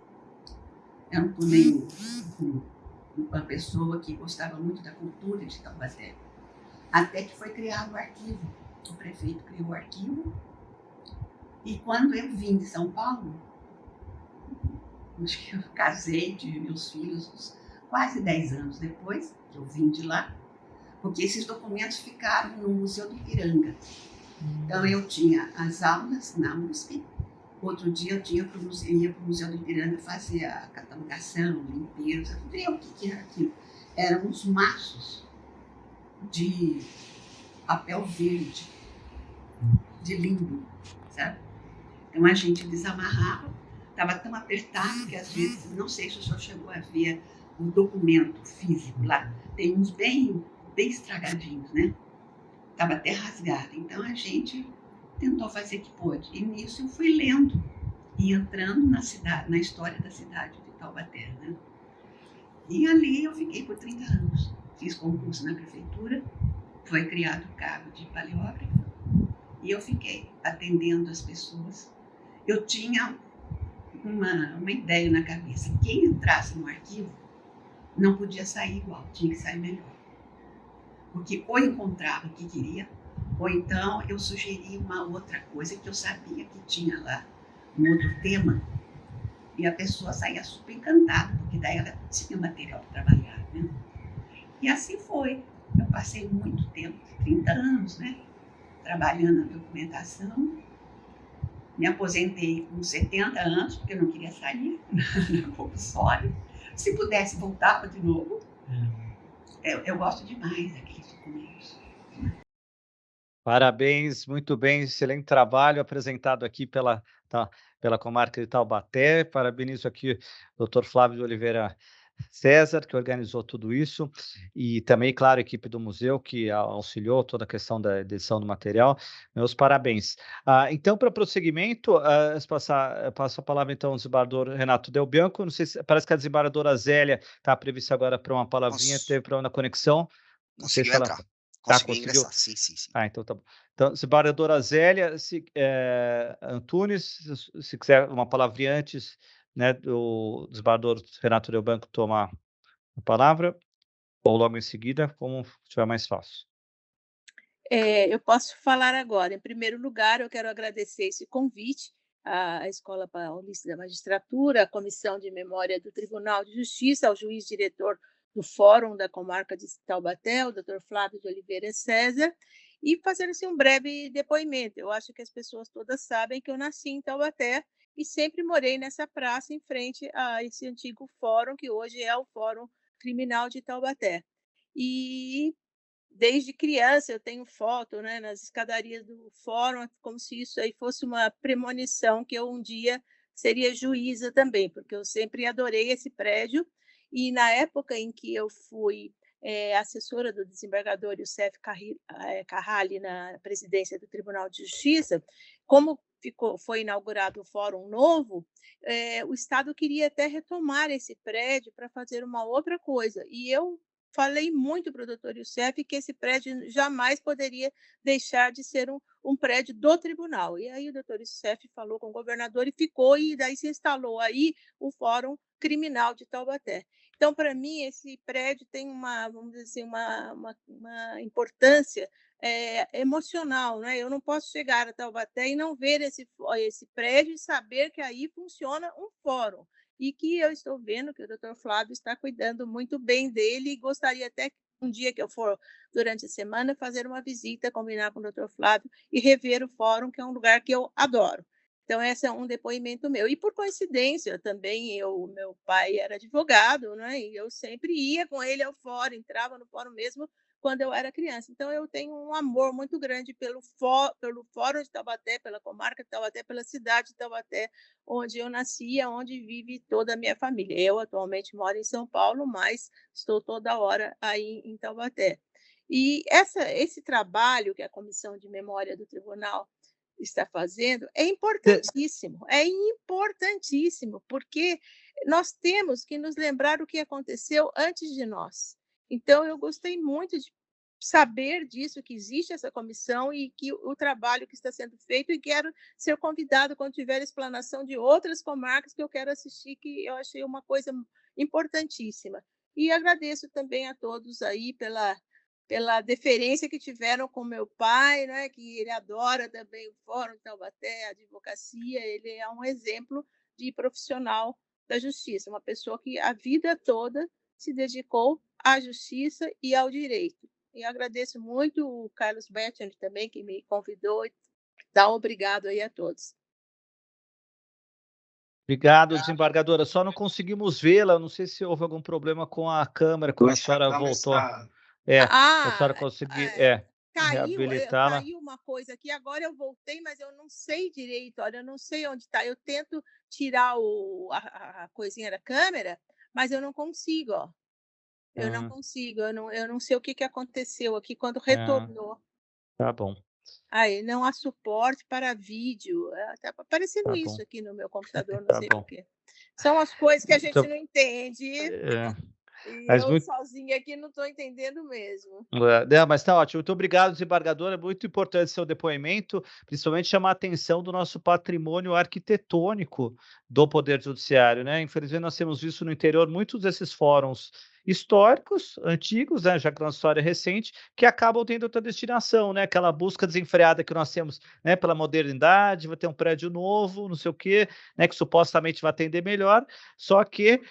Era uma pessoa que gostava muito da cultura de Taubaté. Até que foi criado o arquivo. O prefeito criou o arquivo. E quando eu vim de São Paulo, acho que eu casei, tive meus filhos quase 10 anos depois que eu vim de lá, porque esses documentos ficaram no Museu do Ipiranga. Então eu tinha as aulas na USP, outro dia eu ia para o Museu do Ipiranga fazer a catalogação, limpeza, ver o que era aquilo. Eram uns maços de papel verde, de limbo, sabe? Então a gente desamarrava, estava tão apertado que às vezes, não sei se o senhor chegou a ver o documento físico lá, tem uns bem estragadinhos, né? Estava até rasgado. Então a gente tentou fazer o que pôde. E nisso eu fui lendo e entrando na cidade, na história da cidade de Taubaté, né? E ali eu fiquei por 30 anos. Fiz concurso na prefeitura, foi criado o cargo de paleógrafa e eu fiquei atendendo as pessoas. Eu tinha uma ideia na cabeça: quem entrasse no arquivo não podia sair igual, tinha que sair melhor. Porque ou encontrava o que queria, ou então eu sugeria uma outra coisa que eu sabia que tinha lá, um outro tema, e a pessoa saía super encantada, porque daí ela tinha material para trabalhar, né? E assim foi. Eu passei muito tempo, 30 anos, né, trabalhando na documentação. Me aposentei com 70 anos, porque eu não queria sair na compulsória. Se pudesse, voltava de novo. Eu gosto demais daqueles documentos. Parabéns, muito bem, excelente trabalho apresentado aqui pela comarca de Taubaté. Parabenizo aqui o Dr. Flávio de Oliveira César, que organizou tudo isso, e também, claro, a equipe do museu, que auxiliou toda a questão da edição do material. Meus parabéns. Então, para prosseguimento, passo a palavra, então, ao desembargador Renato Del Bianco. Não sei se parece que a desembargadora Zélia está prevista agora para uma palavrinha, teve problema na conexão. Não sei se Conseguiu ela entrar. Conseguiu conseguiu. ingressar. Sim, sim, sim. Então tá bom. Então, desembargadora Zélia Antunes, se quiser uma palavrinha antes, né, do desembargador Renato Del Bianco tomar a palavra, ou logo em seguida, como estiver mais fácil. Eu posso falar agora. Em primeiro lugar, eu quero agradecer esse convite à Escola Paulista da Magistratura, à Comissão de Memória do Tribunal de Justiça, ao juiz diretor do Fórum da Comarca de Taubaté, o Dr. Flávio de Oliveira César, e fazer assim, um breve depoimento. Eu acho que as pessoas todas sabem que eu nasci em Taubaté e sempre morei nessa praça em frente a esse antigo fórum, que hoje é o Fórum Criminal de Taubaté. E desde criança eu tenho foto, né, nas escadarias do fórum, como se isso aí fosse uma premonição que eu um dia seria juíza também, porque eu sempre adorei esse prédio. E na época em que eu fui assessora do desembargador Youssef Carrali na presidência do Tribunal de Justiça, como foi inaugurado o Fórum Novo, o Estado queria até retomar esse prédio para fazer uma outra coisa. E eu falei muito para o doutor Youssef que esse prédio jamais poderia deixar de ser um prédio do tribunal. E aí o doutor Youssef falou com o governador e ficou, e daí se instalou aí o Fórum Criminal de Taubaté. Então, para mim, esse prédio tem vamos dizer assim, uma importância emocional, né? Eu não posso chegar a Taubaté e não ver esse prédio e saber que aí funciona um fórum, e que eu estou vendo que o Dr. Flávio está cuidando muito bem dele, e gostaria até que um dia que eu for durante a semana fazer uma visita, combinar com o Dr. Flávio e rever o fórum, que é um lugar que eu adoro. Então, esse é um depoimento meu. E, por coincidência, também meu pai era advogado, né? E eu sempre ia com ele ao fórum, entrava no fórum mesmo quando eu era criança. Então, eu tenho um amor muito grande pelo Fórum de Taubaté, pela comarca de Taubaté, pela cidade de Taubaté, onde eu nasci, onde vive toda a minha família. Eu atualmente moro em São Paulo, mas estou toda hora aí em Taubaté. E esse trabalho que a Comissão de Memória do Tribunal está fazendo é importantíssimo, porque nós temos que nos lembrar o que aconteceu antes de nós. Então, eu gostei muito de saber disso, que existe essa comissão e que o trabalho que está sendo feito, e quero ser convidado quando tiver explanação de outras comarcas que eu quero assistir, que eu achei uma coisa importantíssima. E agradeço também a todos aí pela deferência que tiveram com meu pai, né, que ele adora também o Fórum de Taubaté, a advocacia. Ele é um exemplo de profissional da justiça, uma pessoa que a vida toda se dedicou à justiça e ao direito. E agradeço muito o Carlos Bertoni também, que me convidou. Então, obrigado aí a todos. Obrigado, desembargadora. Só não conseguimos vê-la, não sei se houve algum problema com a câmera, quando a senhora voltou. A senhora conseguir reabilitá-la. Caiu uma coisa aqui, agora eu voltei, mas eu não sei direito, olha, eu não sei onde está. Eu tento tirar a coisinha da câmera, mas eu não consigo, ó. Eu não consigo, eu não sei o que aconteceu aqui quando retornou. Tá bom. Aí não há suporte para vídeo. Está aparecendo Tá isso bom, aqui no meu computador, não tá sei bom. por quê. São as coisas que a gente Então, não entende, é, e mas eu muito. sozinha aqui não estou entendendo mesmo. Não, mas tá ótimo. Muito obrigado, desembargador. É muito importante seu depoimento, principalmente chamar a atenção do nosso patrimônio arquitetônico do Poder Judiciário, né? Infelizmente, nós temos visto no interior muitos desses fóruns históricos, antigos, né, já que é uma história recente, que acabam tendo outra destinação, né? Aquela busca desenfreada que nós temos, né, pela modernidade, vai ter um prédio novo, não sei o quê, né, que supostamente vai atender melhor, só que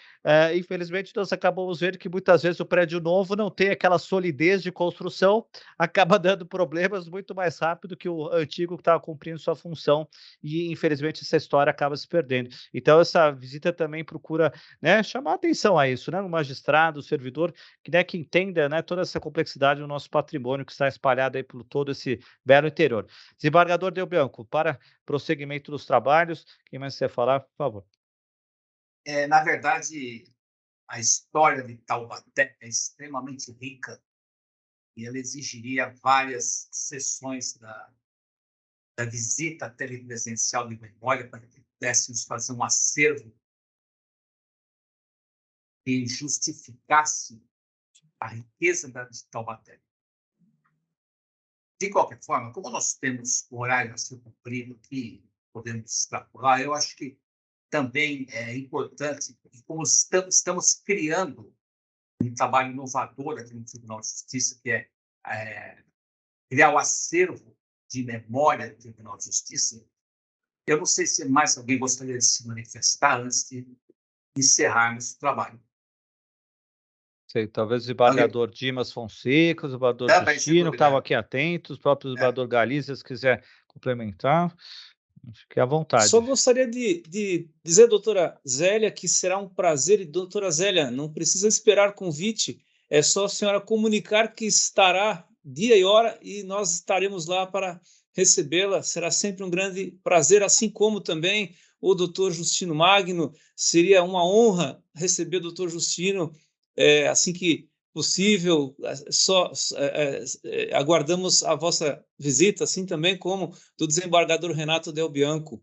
infelizmente, nós acabamos vendo que muitas vezes o prédio novo não tem aquela solidez de construção, acaba dando problemas muito mais rápido que o antigo que estava cumprindo sua função, e infelizmente essa história acaba se perdendo. Então, essa visita também procura, né, chamar atenção a isso, né, o magistrado, o servidor, que entenda, né, toda essa complexidade do nosso patrimônio que está espalhado aí por todo esse belo interior. Desembargador Del Bianco, para prosseguimento dos trabalhos, quem mais quer falar, por favor. Na verdade, a história de Taubaté é extremamente rica e ela exigiria várias sessões da visita telepresencial de memória para que pudéssemos fazer um acervo que justificasse a riqueza de Taubaté. De qualquer forma, como nós temos o horário a ser cumprido aqui, podemos extrapolar, eu acho que também é importante, como estamos criando um trabalho inovador aqui no Tribunal de Justiça, que é criar o acervo de memória do Tribunal de Justiça. Eu não sei se mais alguém gostaria de se manifestar antes de encerrarmos o trabalho. Sei, talvez o desembargador Dimas Fonseca, o desembargador Justino, que estavam aqui atentos, o próprio desembargador Galizia, se quiser complementar, fique à vontade. Só gostaria de dizer, doutora Zélia, que será um prazer, e doutora Zélia, não precisa esperar convite, é só a senhora comunicar que estará dia e hora e nós estaremos lá para recebê-la, será sempre um grande prazer, assim como também o doutor Justino Magno, seria uma honra receber o doutor Justino assim que possível, aguardamos a vossa visita, assim também como do desembargador Renato Del Bianco.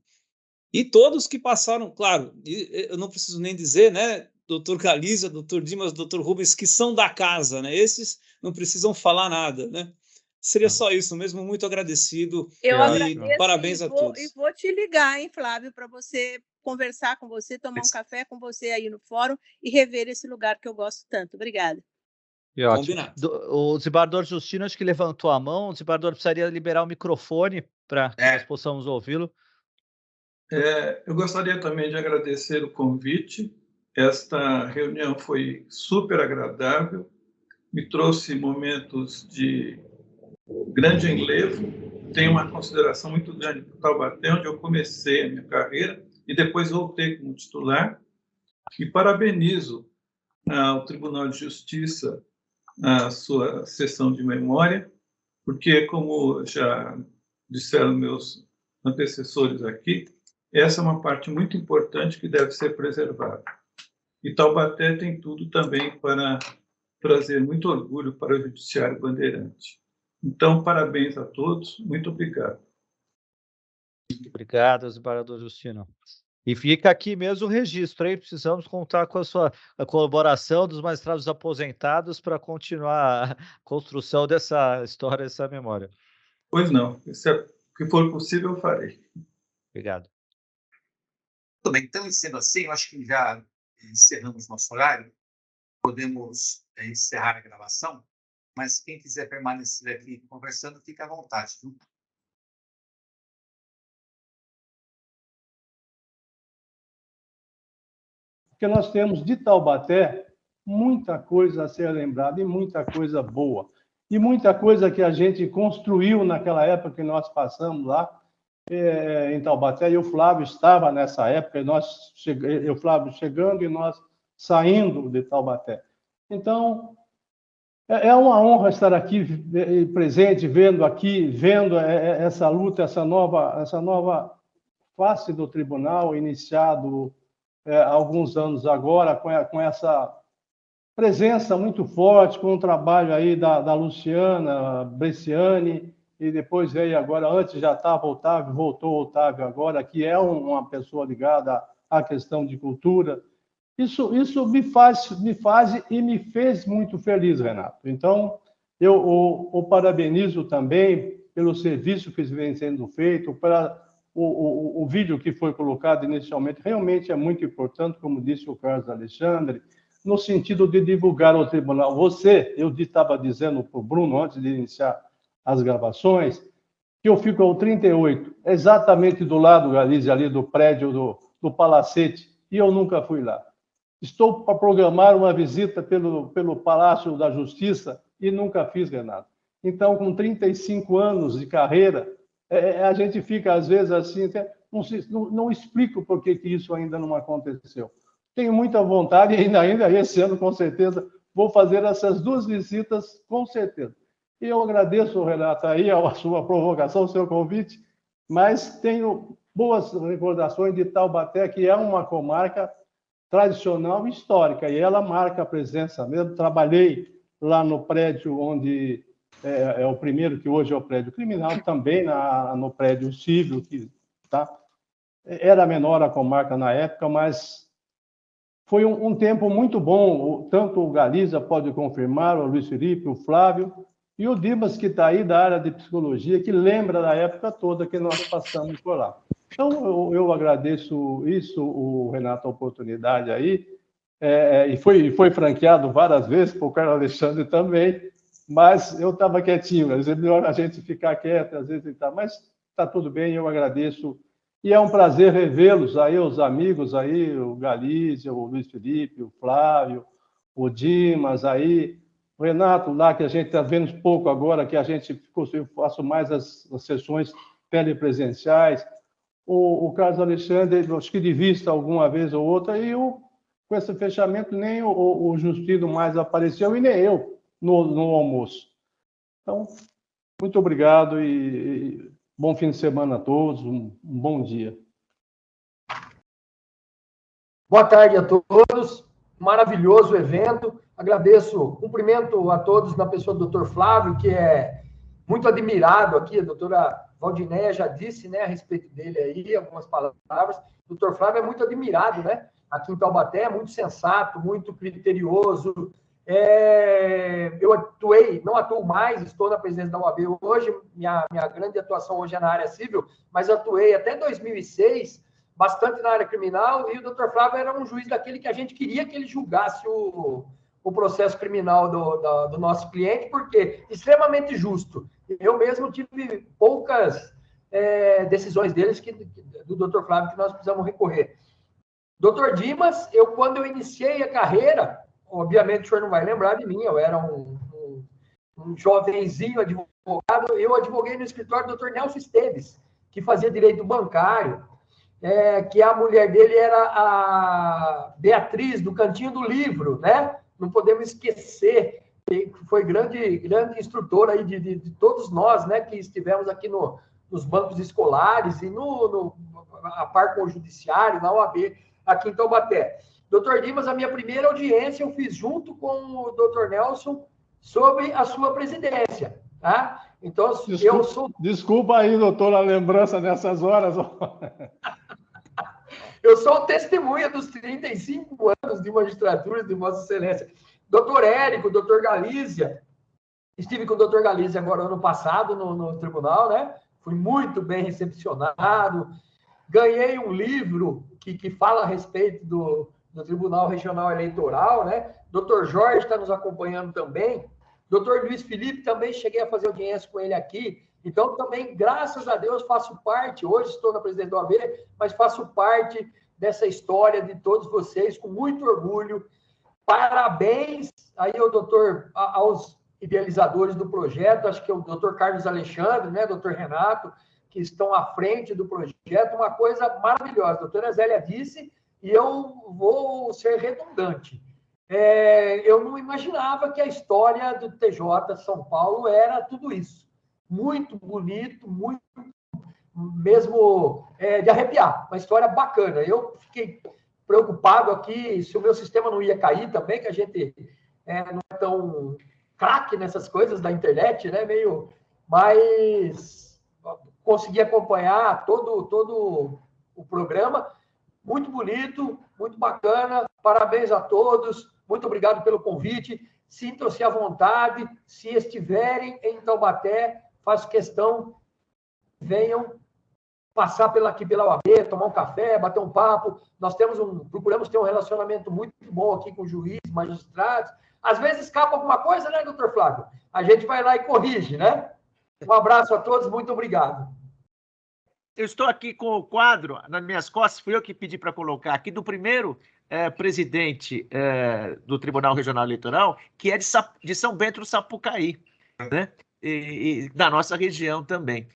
E todos que passaram, claro, eu não preciso nem dizer, né, doutor Galizia, doutor Dimas, doutor Rubens, que são da casa, né, esses não precisam falar nada, né. Seria só isso mesmo, muito agradecido. Eu agradeço, parabéns a todos. E vou te ligar, hein, Flávio, para você conversar com você, tomar um café com você aí no fórum e rever esse lugar que eu gosto tanto. Obrigada. Combinado. O desembargador Justino acho que levantou a mão, o desembargador precisaria liberar o microfone para que nós possamos ouvi-lo. Eu gostaria também de agradecer o convite. Esta reunião foi super agradável, me trouxe momentos de grande enlevo. Tenho uma consideração muito grande por Taubaté, onde eu comecei a minha carreira e depois voltei como titular. E parabenizo ao Tribunal de Justiça a sua sessão de memória, porque, como já disseram meus antecessores aqui, essa é uma parte muito importante que deve ser preservada. E Taubaté tem tudo também para trazer muito orgulho para o Judiciário Bandeirante. Então, parabéns a todos, muito obrigado. Muito obrigado, desembargador Justino. E fica aqui mesmo o registro, hein? Precisamos contar com a colaboração dos magistrados aposentados para continuar a construção dessa história, dessa memória. Pois não, o que for possível eu farei. Obrigado. Muito bem, então, sendo assim, eu acho que já encerramos nosso horário, podemos encerrar a gravação, mas quem quiser permanecer aqui conversando, fique à vontade, viu? Porque nós temos de Taubaté muita coisa a ser lembrada e muita coisa boa. E muita coisa que a gente construiu naquela época que nós passamos lá em Taubaté. E o Flávio estava nessa época, e o Flávio chegando e nós saindo de Taubaté. Então, é uma honra estar aqui presente, vendo essa luta, essa nova face do tribunal, iniciado há alguns anos agora, com essa presença muito forte, com o trabalho aí da Luciana Bresciani e depois veio agora, antes já estava Otávio, voltou Otávio agora, que é uma pessoa ligada à questão de cultura. Isso me faz e me fez muito feliz, Renato. Então, eu o parabenizo também pelo serviço que vem sendo feito, para o vídeo que foi colocado inicialmente, realmente é muito importante, como disse o Carlos Alexandre, no sentido de divulgar ao tribunal. Eu estava dizendo para o Bruno, antes de iniciar as gravações, que eu fico ao 38, exatamente do lado, Galize, ali do prédio do Palacete, e eu nunca fui lá. Estou para programar uma visita pelo Palácio da Justiça e nunca fiz, Renato. Então, com 35 anos de carreira, a gente fica, às vezes, assim, não explico por que isso ainda não aconteceu. Tenho muita vontade e ainda esse ano, com certeza, vou fazer essas 2 visitas, com certeza. E eu agradeço, Renato, aí a sua provocação, o seu convite, mas tenho boas recordações de Taubaté, que é uma comarca tradicional e histórica, e ela marca a presença mesmo. Trabalhei lá no prédio onde é o primeiro, que hoje é o prédio criminal, também no prédio civil, que era menor a comarca na época, mas foi um tempo muito bom. Tanto o Galiza pode confirmar, o Luiz Felipe, o Flávio, e o Dimas, que está aí da área de psicologia, que lembra da época toda que nós passamos por lá. Então, eu agradeço isso, o Renato, a oportunidade aí, e foi franqueado várias vezes por Carlos Alexandre também, mas eu estava quietinho, às vezes é melhor a gente ficar quieto, às vezes mas está tudo bem, eu agradeço, e é um prazer revê-los aí, os amigos aí, o Galícia, o Luiz Felipe, o Flávio, o Dimas aí, o Renato lá, que a gente está vendo pouco agora, que a gente faço mais as sessões telepresenciais, o Carlos Alexandre, acho que de vista alguma vez ou outra, e com esse fechamento nem o Justino mais apareceu, e nem eu no almoço. Então, muito obrigado e bom fim de semana a todos, um bom dia. Boa tarde a todos, maravilhoso evento, agradeço, cumprimento a todos na pessoa do Dr. Flávio, que é muito admirado aqui, a doutora Valdinéia já disse, né, a respeito dele aí, algumas palavras. O doutor Flávio é muito admirado, né, aqui em Taubaté, é muito sensato, muito criterioso. Eu não atuo mais, estou na presidência da OAB hoje, minha grande atuação hoje é na área civil, mas atuei até 2006, bastante na área criminal, e o doutor Flávio era um juiz daquele que a gente queria que ele julgasse o processo criminal do nosso cliente, porque extremamente justo. Eu mesmo tive poucas decisões deles, do Dr. Flávio, que nós precisamos recorrer. Dr. Dimas, quando eu iniciei a carreira, obviamente o senhor não vai lembrar de mim, eu era um jovenzinho advogado, eu advoguei no escritório do Dr. Nelson Esteves, que fazia direito bancário, que a mulher dele era a Beatriz, do Cantinho do Livro, né? Não podemos esquecer, foi grande instrutora aí de todos nós, né, que estivemos aqui nos bancos escolares e a par com o judiciário, na OAB, aqui em Taubaté. Doutor Dimas, a minha primeira audiência eu fiz junto com o doutor Nelson sobre a sua presidência, tá? Então, eu sou... Desculpa aí, doutor, a lembrança nessas horas. Eu sou testemunha dos 35 anos de magistratura de Vossa Excelência. Doutor Érico, doutor Galícia, estive com o doutor Galícia agora ano passado no tribunal, né? Fui muito bem recepcionado, ganhei um livro que fala a respeito do Tribunal Regional Eleitoral, né? Doutor Jorge está nos acompanhando também, doutor Luiz Felipe também, cheguei a fazer audiência com ele aqui. Então, também, graças a Deus, faço parte, hoje estou na presidência da OAB, mas faço parte dessa história de todos vocês, com muito orgulho. Parabéns aí aos idealizadores do projeto, acho que é o doutor Carlos Alexandre, né, doutor Renato, que estão à frente do projeto, uma coisa maravilhosa. A doutora Zélia disse, e eu vou ser redundante, eu não imaginava que a história do TJ São Paulo era tudo isso. Muito bonito, muito mesmo de arrepiar, uma história bacana. Eu fiquei preocupado aqui se o meu sistema não ia cair também, que a gente não é tão craque nessas coisas da internet, né? Meio mas consegui acompanhar todo o programa. Muito bonito, muito bacana. Parabéns a todos. Muito obrigado pelo convite. Sintam-se à vontade. Se estiverem em Taubaté, faço questão, venham passar aqui pela UAB, tomar um café, bater um papo. Nós procuramos ter um relacionamento muito bom aqui com juízes, magistrados. Às vezes escapa alguma coisa, né, doutor Flávio? A gente vai lá e corrige, né? Um abraço a todos, muito obrigado. Eu estou aqui com o quadro nas minhas costas, fui eu que pedi para colocar aqui, do primeiro presidente do Tribunal Regional Eleitoral, que é de São Bento do Sapucaí, né? E da nossa região também.